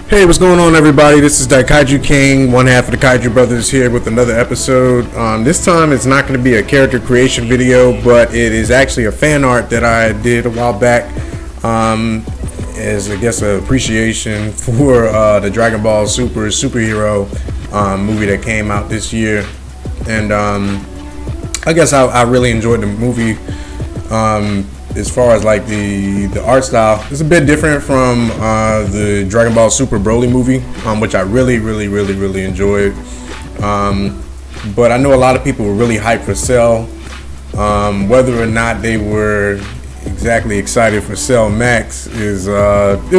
Hey, what's going on, everybody? This is KAIJU King, one half of the KAIJU Brothers, here with another episode. This time it's not going to be a character creation video, but it is actually a fan art that I did a while back as, I guess, an appreciation for the Dragonball superhero movie that came out this year. And I guess I really enjoyed the movie. As far as like the art style, it's a bit different from the Dragon Ball Super Broly movie, which I really enjoyed. But I know a lot of people were really hyped for Cell. Whether or not they were exactly excited for Cell Max is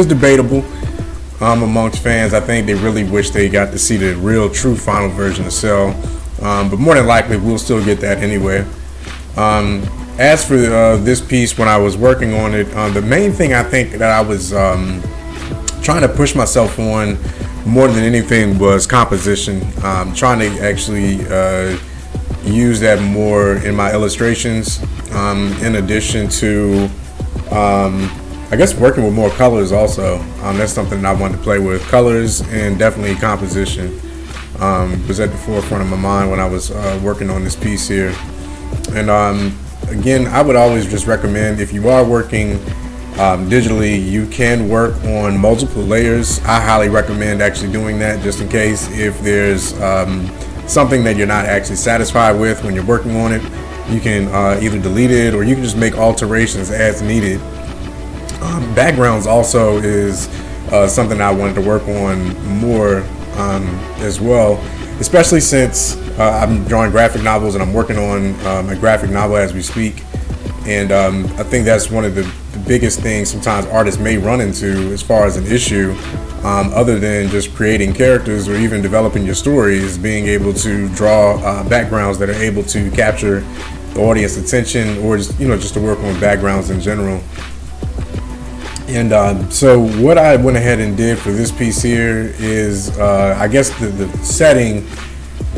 debatable amongst fans. I think they really wish they got to see the real, true final version of Cell. But more than likely, we'll still get that anyway. As for this piece, when I was working on it, the main thing I think that I was trying to push myself on more than anything was composition. Trying to actually use that more in my illustrations, in addition to, I guess, working with more colors also. That's something I wanted to play with. Colors and definitely composition was at the forefront of my mind when I was working on this piece here. And again, I would always just recommend, if you are working digitally, you can work on multiple layers. I highly recommend actually doing that, just in case if there's something that you're not actually satisfied with when you're working on it. You can either delete it, or you can just make alterations as needed. Backgrounds also is something I wanted to work on more as well, especially since I'm drawing graphic novels and I'm working on a graphic novel as we speak. And I think that's one of the biggest things sometimes artists may run into as far as an issue, other than just creating characters or even developing your stories, being able to draw backgrounds that are able to capture the audience attention, or just to work on backgrounds in general. And so what I went ahead and did for this piece here is, I guess the setting,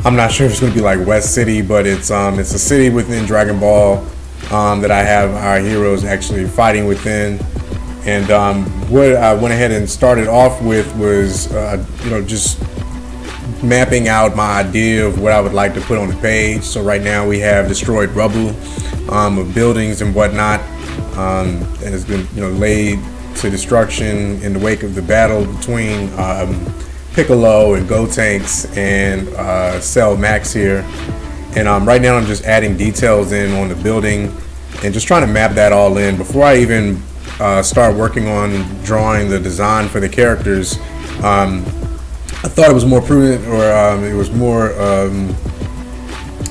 I'm not sure if it's going to be like West City, but it's a city within Dragon Ball that I have our heroes actually fighting within. And what I went ahead and started off with was just mapping out my idea of what I would like to put on the page. So right now we have destroyed rubble of buildings and whatnot that has been laid to destruction in the wake of the battle between Piccolo and Gotenks and Cell Max here. And right now I'm just adding details in on the building and just trying to map that all in before I even start working on drawing the design for the characters. I thought it was more prudent, or it was more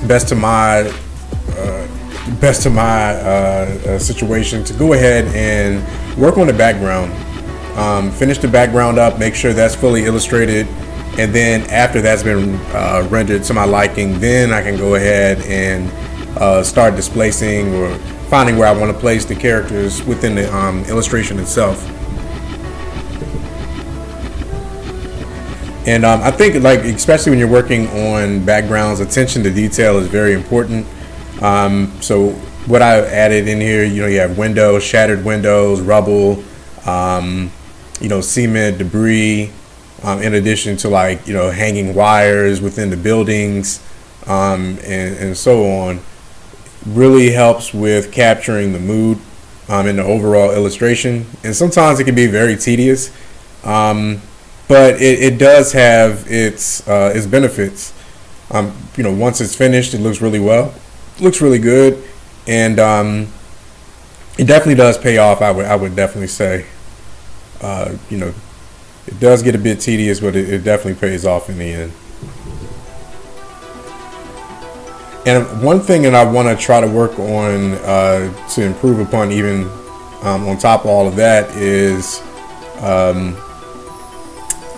best to my situation to go ahead and work on the background. Finish the background up, make sure that's fully illustrated, and then after that's been rendered to my liking, then I can go ahead and start displacing or finding where I want to place the characters within the illustration itself. And I think, like, especially when you're working on backgrounds, attention to detail is very important. So what I added in here, you have windows, shattered windows, rubble, cement, debris, in addition to hanging wires within the buildings, and so on. Really helps with capturing the mood in the overall illustration. And sometimes it can be very tedious, but it does have its benefits. Once it's finished, it looks really well, looks really good, and it definitely does pay off. I would definitely say. It does get a bit tedious, but it definitely pays off in the end. And one thing that I want to try to work on to improve upon, even on top of all of that, is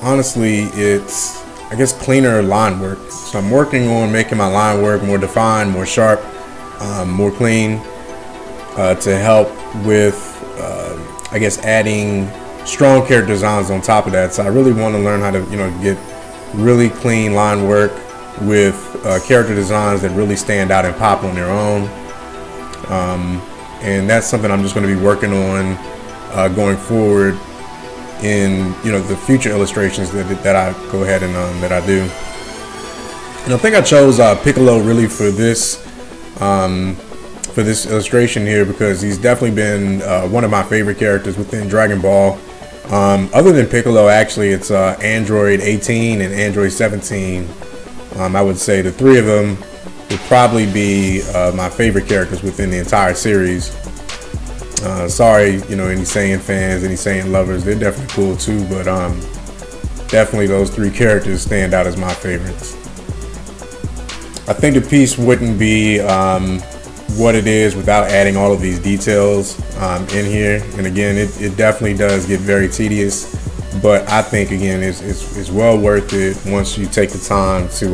honestly, it's, I guess, cleaner line work. So I'm working on making my line work more defined, more sharp, more clean, to help with, I guess, adding strong character designs on top of that. So I really want to learn how to, get really clean line work with character designs that really stand out and pop on their own. And that's something I'm just going to be working on going forward in, you know, the future illustrations that I go ahead and that I do. And I think I chose Piccolo really for this illustration here, because he's definitely been one of my favorite characters within Dragon Ball. Other than Piccolo, actually, it's Android 18 and Android 17. I would say the three of them would probably be my favorite characters within the entire series. Sorry, you know, any Saiyan fans, any Saiyan lovers, they're definitely cool too, but definitely those three characters stand out as my favorites. I think the piece wouldn't be what it is without adding all of these details in here. And again, it definitely does get very tedious, but I think again it's well worth it once you take the time to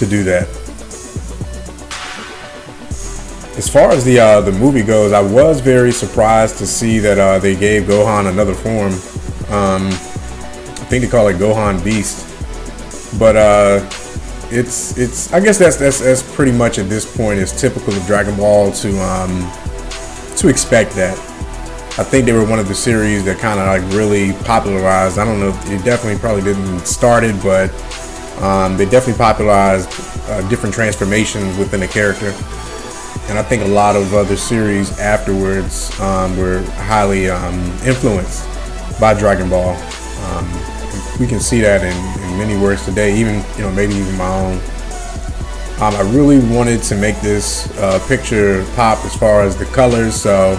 do that. As far as the movie goes, I was very surprised to see that they gave Gohan another form. I think they call it Gohan Beast, but it's I guess that's pretty much at this point is typical of Dragon Ball to expect that. I think they were one of the series that kind of like really popularized. I don't know, it definitely probably didn't start it, but they definitely popularized different transformations within a character. And I think a lot of other series afterwards were highly influenced by Dragon Ball. We can see that in many works today, even, you know, maybe even my own. I really wanted to make this picture pop as far as the colors, so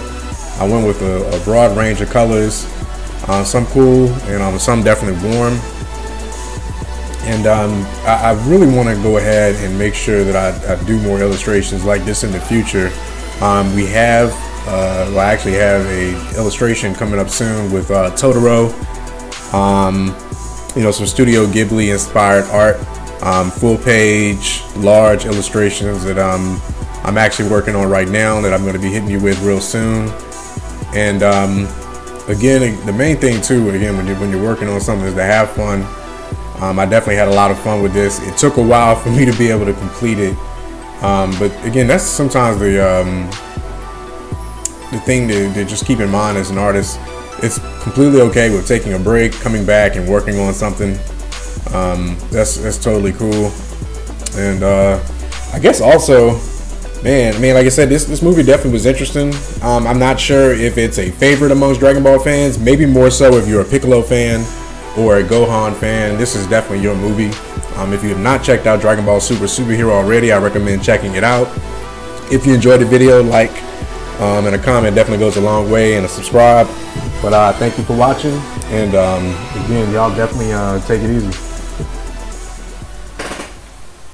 I went with a broad range of colors, some cool and some definitely warm. And I really want to go ahead and make sure that I do more illustrations like this in the future. We have, well, I actually have a illustration coming up soon with Totoro. You know, some Studio Ghibli inspired art, full page, large illustrations that I'm actually working on right now that I'm going to be hitting you with real soon. And again, the main thing too, again, when you're working on something is to have fun. I definitely had a lot of fun with this. It took a while for me to be able to complete it, but again, that's sometimes the thing to just keep in mind as an artist. It's completely okay with taking a break, coming back and working on something. That's totally cool. And I guess also, man, like I said, this movie definitely was interesting. I'm not sure if it's a favorite amongst Dragon Ball fans. Maybe more so if you're a Piccolo fan or a Gohan fan. This is definitely your movie. If you have not checked out Dragon Ball Super Superhero already, I recommend checking it out. If you enjoyed the video, like and a comment definitely goes a long way, and a subscribe. But thank you for watching, and again, y'all definitely take it easy.